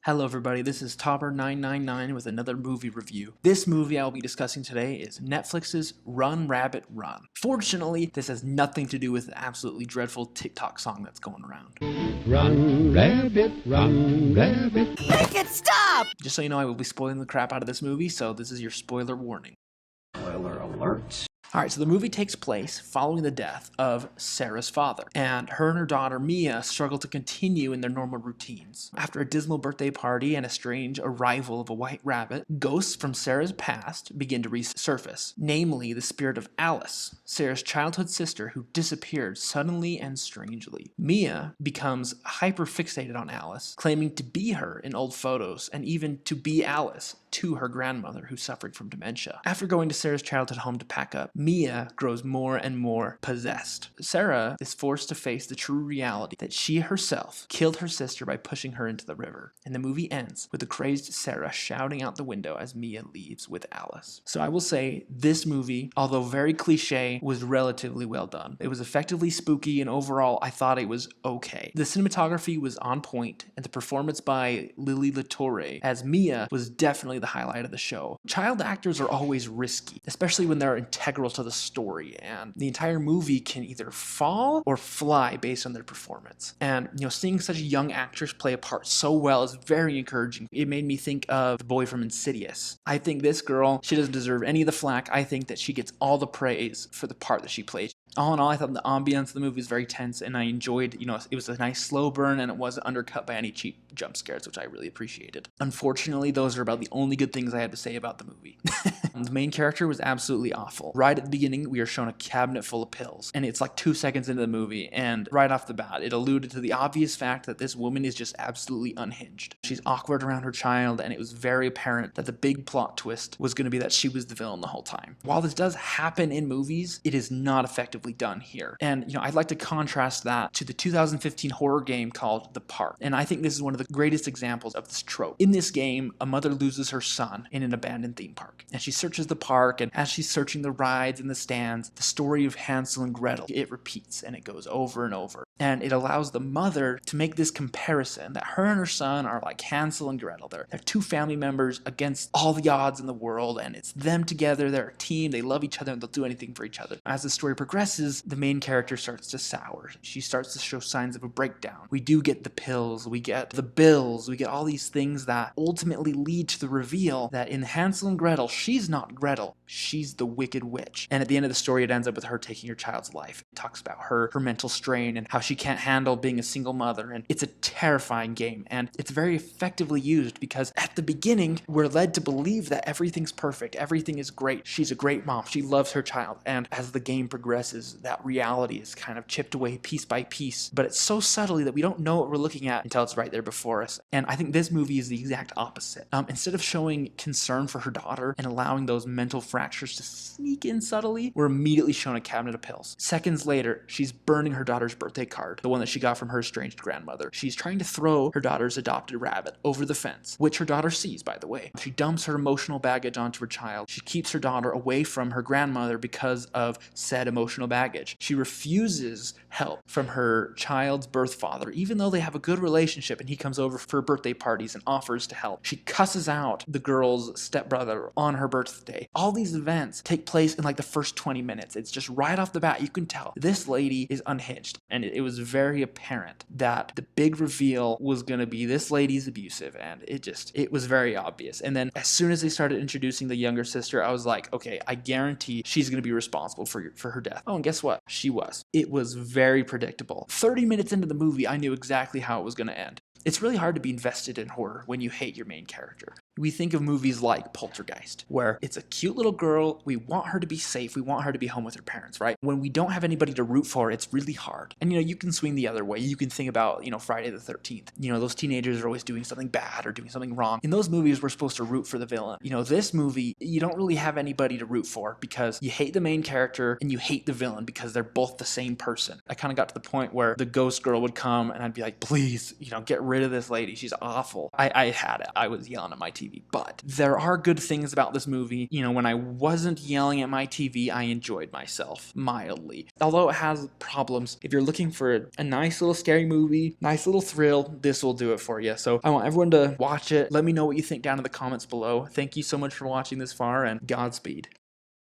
Hello everybody, this is Topper999 with another movie review. This movie I will be discussing today is Netflix's Run Rabbit Run. Fortunately, this has nothing to do with the absolutely dreadful TikTok song that's going around. Run, rabbit, Make it stop! Just so you know, I will be spoiling the crap out of this movie, so this is your spoiler warning. Spoiler alert. Alright, so the movie takes place following the death of Sarah's father, and her daughter Mia struggle to continue in their normal routines. After a dismal birthday party and a strange arrival of a white rabbit, ghosts from Sarah's past begin to resurface, namely the spirit of Alice, Sarah's childhood sister who disappeared suddenly and strangely. Mia becomes hyper-fixated on Alice, claiming to be her in old photos, and even to be Alice to her grandmother who suffered from dementia. After going to Sarah's childhood home to pack up, Mia grows more and more possessed. Sarah is forced to face the true reality that she herself killed her sister by pushing her into the river. And the movie ends with the crazed Sarah shouting out the window as Mia leaves with Alice. So I will say this movie, although very cliche, was relatively well done. It was effectively spooky, and overall I thought it was okay. The cinematography was on point, and the performance by Lily Latore as Mia was definitely the highlight of the show. Child actors are always risky, especially when they're integral to the story, and the entire movie can either fall or fly based on their performance. And seeing such a young actress play a part so well is very encouraging. It made me think of the boy from Insidious. I think this girl, she doesn't deserve any of the flack. I think that she gets all the praise for the part that she played. All in all, I thought the ambiance of the movie was very tense, and I enjoyed, it was a nice slow burn, and it wasn't undercut by any cheap jump scares, which I really appreciated. Unfortunately, those are about the only good things I had to say about the movie. The main character was absolutely awful. Right at the beginning, we are shown a cabinet full of pills, and it's like 2 seconds into the movie, and right off the bat, it alluded to the obvious fact that this woman is just absolutely unhinged. She's awkward around her child, and it was very apparent that the big plot twist was going to be that she was the villain the whole time. While this does happen in movies, it is not effectively done here. And I'd like to contrast that to the 2015 horror game called The Park. And I think this is one of the greatest examples of this trope. In this game, a mother loses her son in an abandoned theme park, and she searches the park, and as she's searching the rides and the stands, the story of Hansel and Gretel, it repeats, and it goes over and over. And it allows the mother to make this comparison that her and her son are like Hansel and Gretel. They're two family members against all the odds in the world, and it's them together. They're a team. They love each other, and they'll do anything for each other. As the story progresses, the main character starts to sour. She starts to show signs of a breakdown. We do get the pills, we get the bills, we get all these things that ultimately lead to the reveal that in Hansel and Gretel, she's not Gretel, she's the Wicked Witch. And at the end of the story, it ends up with her taking her child's life. It talks about her mental strain and how she can't handle being a single mother. And it's a terrifying game, and it's very effectively used because at the beginning, we're led to believe that everything's perfect, everything is great. She's a great mom, she loves her child. And as the game progresses, that reality is kind of chipped away piece by piece, but it's so subtly that we don't know what we're looking at until it's right there before us. And I think this movie is the exact opposite. Instead of showing concern for her daughter and allowing those mental fractures to sneak in subtly, we're immediately shown a cabinet of pills. Seconds later, she's burning her daughter's birthday card, the one that she got from her estranged grandmother. She's trying to throw her daughter's adopted rabbit over the fence, which her daughter sees, by the way. She dumps her emotional baggage onto her child. She keeps her daughter away from her grandmother because of said emotional baggage. She refuses help from her child's birth father, even though they have a good relationship and he comes over for birthday parties and offers to help. She cusses out the girl's stepbrother on her birthday. All these events take place in like the first 20 minutes. It's just right off the bat, you can tell this lady is unhinged. And it was very apparent that the big reveal was going to be this lady's abusive, and it was very obvious. And then as soon as they started introducing the younger sister, I was like, okay, I guarantee she's going to be responsible for her death. Oh, and guess what? She was. It was very predictable. 30 minutes into the movie, I knew exactly how it was going to end. It's really hard to be invested in horror when you hate your main character. We think of movies like Poltergeist, where it's a cute little girl, we want her to be safe, we want her to be home with her parents, right? When we don't have anybody to root for, it's really hard. And you can swing the other way. You can think about, Friday the 13th. Those teenagers are always doing something bad or doing something wrong. In those movies, we're supposed to root for the villain. This movie, you don't really have anybody to root for because you hate the main character and you hate the villain because they're both the same person. I kind of got to the point where the ghost girl would come and I'd be like, please, get rid of this lady. She's awful. I had it. I was yelling at my TV. TV. But there are good things about this movie. You know, when I wasn't yelling at my TV, I enjoyed myself mildly. Although it has problems, if you're looking for a nice little scary movie, nice little thrill, this will do it for you. So I want everyone to watch it. Let me know what you think down in the comments below. Thank you so much for watching this far, and Godspeed.